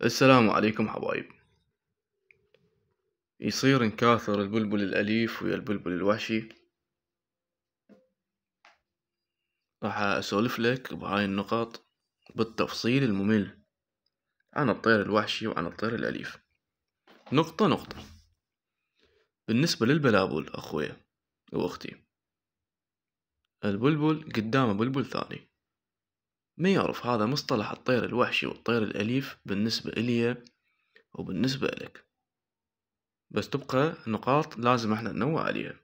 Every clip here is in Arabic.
السلام عليكم حبايب. يصير نكاثر البلبل الأليف ويا البلبل الوحشي. راح أسولف لك بهاي النقط بالتفصيل الممل عن الطير الوحشي وعن الطير الأليف، نقطة نقطة. بالنسبة للبلابل أخويا وأختي، البلبل قدامه بلبل ثاني، ما يعرف هذا مصطلح الطير الوحشي والطير الأليف بالنسبة إلي وبالنسبة لك، بس تبقى نقاط لازم احنا ننوع عليها،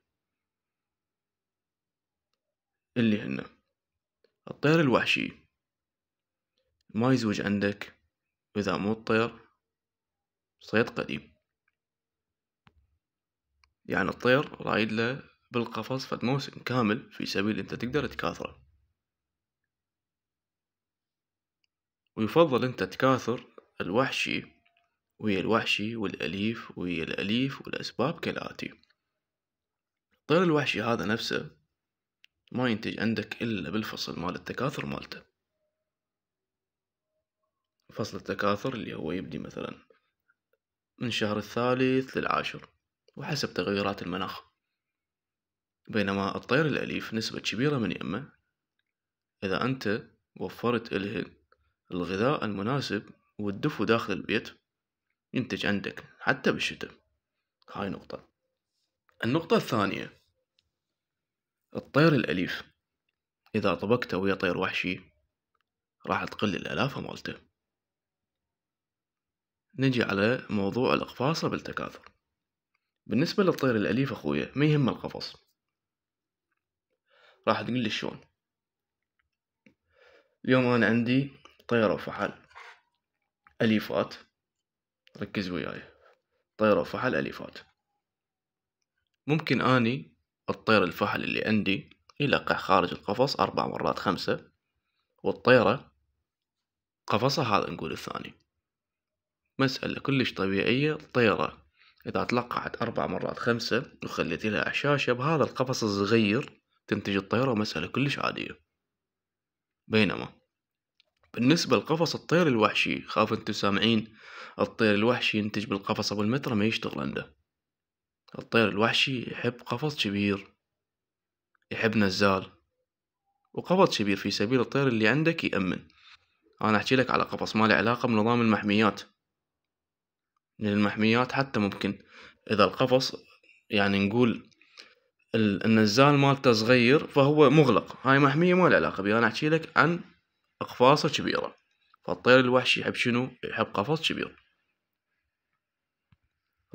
اللي هن الطير الوحشي ما يزوج عندك إذا مو الطير صيد قديم، يعني الطير رايد له بالقفص فد موسم كامل في سبيل انت تقدر تكاثره. ويفضل انت تكاثر الوحشي ويا الوحشي والأليف ويا الأليف، والأسباب كالآتي: الطير الوحشي هذا نفسه ما ينتج عندك إلا بالفصل مال التكاثر مالته. فصل التكاثر اللي هو يبدي مثلا من شهر 3 للعاشر وحسب تغيرات المناخ، بينما الطير الأليف نسبة كبيرة من يمه إذا أنت وفرت إله الغذاء المناسب والدفء داخل البيت ينتج عندك حتى بالشتاء. هاي نقطة. النقطة الثانية، الطير الأليف إذا طبقته ويا طير وحشي راح تقل الألافة مالته. نجي على موضوع الأقفاصة بالتكاثر. بالنسبة للطير الأليف أخويا ما يهم القفص. راح تقول لي شلون؟ اليوم أنا عندي طيرة وفحل أليفات، ركز وياي، طيرة وفحل أليفات. ممكن أني الطير الفحل اللي عندي يلقح خارج القفص 4 مرات 5، والطيرة قفصها هذا نقول الثاني. مسألة كلش طبيعية. الطيرة إذا تلقحت 4 مرات 5 وخليت لها أحشاشة بهذا القفص الصغير تنتج الطيرة، مسألة كلش عادية. بينما بالنسبة لقفص الطير الوحشي، خاف انتو سامعين الطير الوحشي ينتج بالقفص ابو المتر، ما يشتغل عنده. الطير الوحشي يحب قفص كبير، يحب نزال وقفص كبير في سبيل الطير اللي عندك يأمن. أنا أحكي لك على قفص ما له علاقة بنظام المحميات، لأن المحميات حتى ممكن إذا القفص يعني نقول النزال مالته صغير فهو مغلق، هاي محمية ما له علاقة بي. أنا أحكي لك عن أقفاص كبيرة. فالطير الوحشي يحب شنو؟ يحب قفص كبير.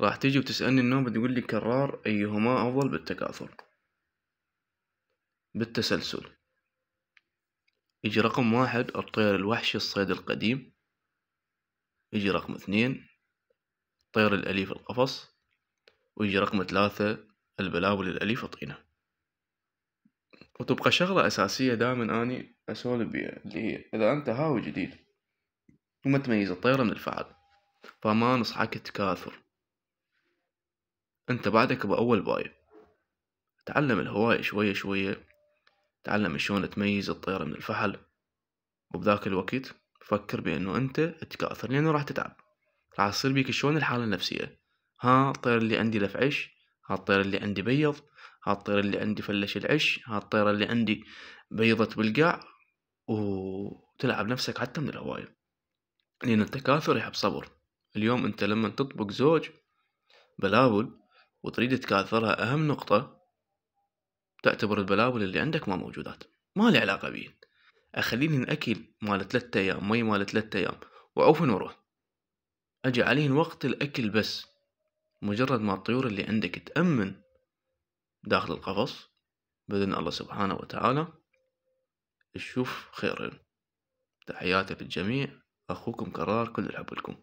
راح تيجي وتسألني النوم بتقول لي كرار أيهما أفضل بالتكاثر بالتسلسل. يجي رقم 1 الطير الوحشي الصيد القديم، يجي رقم 2 الطير الأليف القفص، ويجي رقم 3 البلابل الأليف الطينة. وتبقى شغلة أساسية دائما أني أسولف بيها، اللي هي إذا أنت هاوي جديد وما تميز الطيرة من الفحل فما نصحك تكاثر. أنت بعدك بأول باية، تعلم الهواية شوية شوية، تعلم شلون تميز الطيرة من الفحل، وبذاك الوقت فكر بأنه أنت تكاثر، لأنه راح تتعب، راح تصير بيك شلون الحالة النفسية. ها الطير اللي عندي لف عش، ها الطير اللي عندي بيض، ها الطير اللي عندي فلش العش، ها الطير اللي عندي بيضت بالقاع، وتلعب نفسك حتى من الهواية. لأن التكاثر يحب صبر. اليوم أنت لما تطبق زوج بلابل وتريد تكاثرها، أهم نقطة تعتبر البلابل اللي عندك ما موجودات، ما لي علاقة بيه. أخليني نأكل مال 3 أيام، مي مال 3 أيام، وعوفن وروح. أجي عليهن وقت الأكل بس. مجرد ما الطيور اللي عندك تأمن داخل القفص بإذن الله سبحانه وتعالى تشوف خيرهن. تحياتي للجميع، أخوكم كرار، كل الحب لكم.